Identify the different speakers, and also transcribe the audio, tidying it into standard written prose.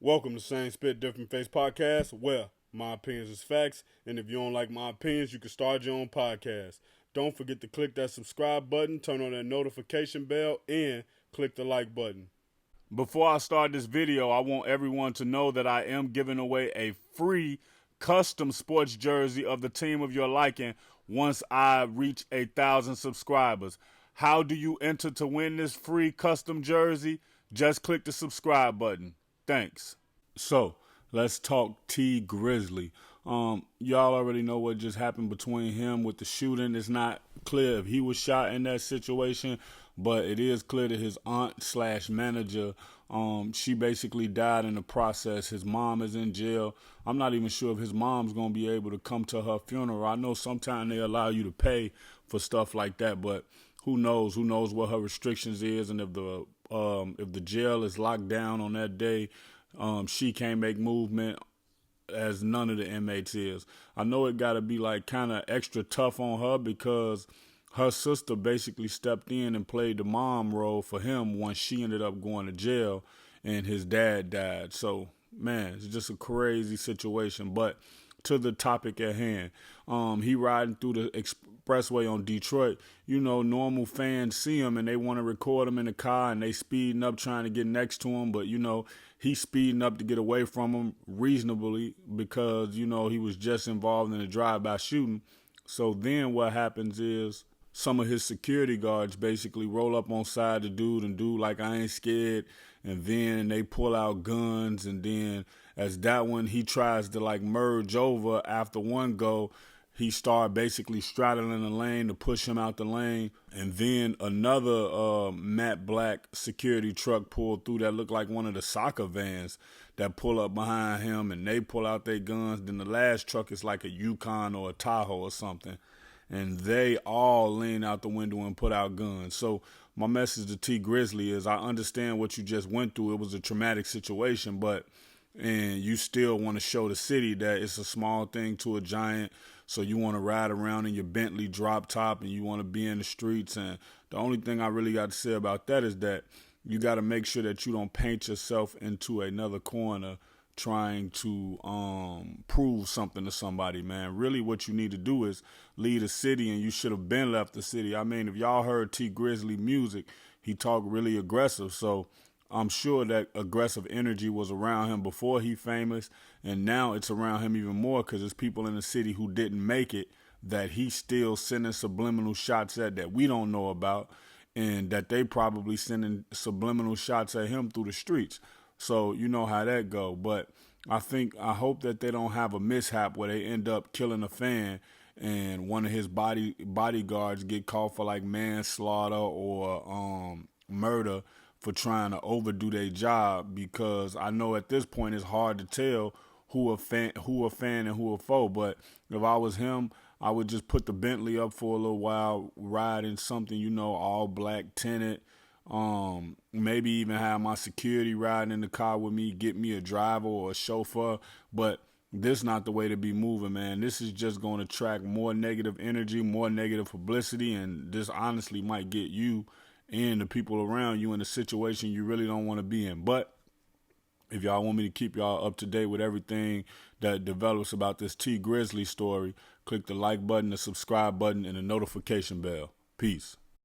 Speaker 1: Welcome to Same Spit Different Face Podcast, where my opinions is facts, and if you don't like my opinions, you can start your own podcast. Don't forget to click that subscribe button, turn on that notification bell, and click the like button. Before I start this video, I want everyone to know that I am giving away a free custom sports jersey of the team of your liking once I reach 1,000 subscribers. How do you enter to win this free custom jersey? Just click the subscribe button. Thanks. So, let's talk T Grizzley. Y'all already know what just happened between him with the shooting. It's not clear if he was shot in that situation, but it is clear that his aunt slash manager, she basically died in the process. His mom is in jail. I'm not even sure if his mom's going to be able to come to her funeral. I know sometimes they allow you to pay for stuff like that, but who knows? Who knows what her restrictions is, and if the jail is locked down on that day, she can't make movement as none of the inmates is. I know it got to be like kind of extra tough on her because her sister basically stepped in and played the mom role for him once she ended up going to jail and his dad died. So, man, it's just a crazy situation. But to the topic at hand, he riding through the expressway on Detroit. You know, normal fans see him and they want to record him in the car and they speeding up trying to get next to him. But, you know, he's speeding up to get away from him reasonably because, you know, he was just involved in a drive-by shooting. So then what happens is some of his security guards basically roll up on side the dude and do like, I ain't scared. And then they pull out guns. And then as that one, he tries to like merge over after one go, he started basically straddling the lane to push him out the lane. And then another matte black security truck pulled through that looked like one of the soccer vans that pull up behind him and they pull out their guns. Then the last truck is like a Yukon or a Tahoe or something. And they all lean out the window and put out guns. So my message to T Grizzley is I understand what you just went through. It was a traumatic situation, and you still want to show the city that it's a small thing to a giant. So you want to ride around in your Bentley drop top and you want to be in the streets. And the only thing I really got to say about that is that you got to make sure that you don't paint yourself into another corner trying to prove something to somebody, man. Really what you need to do is leave the city, and you should have been left the city. I mean, if y'all heard T Grizzley music, he talked really aggressive. So I'm sure that aggressive energy was around him before he famous, and now it's around him even more because there's people in the city who didn't make it that he's still sending subliminal shots at that we don't know about, and that they probably sending subliminal shots at him through the streets. So you know how that go. But I hope that they don't have a mishap where they end up killing a fan and one of his bodyguards get caught for like manslaughter or murder for trying to overdo their job, because I know at this point it's hard to tell who a fan and who a foe. But if I was him, I would just put the Bentley up for a little while, ride in something, you know, all black tinted. Maybe even have my security riding in the car with me, get me a driver or a chauffeur. But this not the way to be moving, man. This is just going to attract more negative energy, more negative publicity, and this honestly might get you and the people around you in a situation you really don't want to be in. But if y'all want me to keep y'all up to date with everything that develops about this T Grizzley story, click the like button, the subscribe button, and the notification bell. Peace.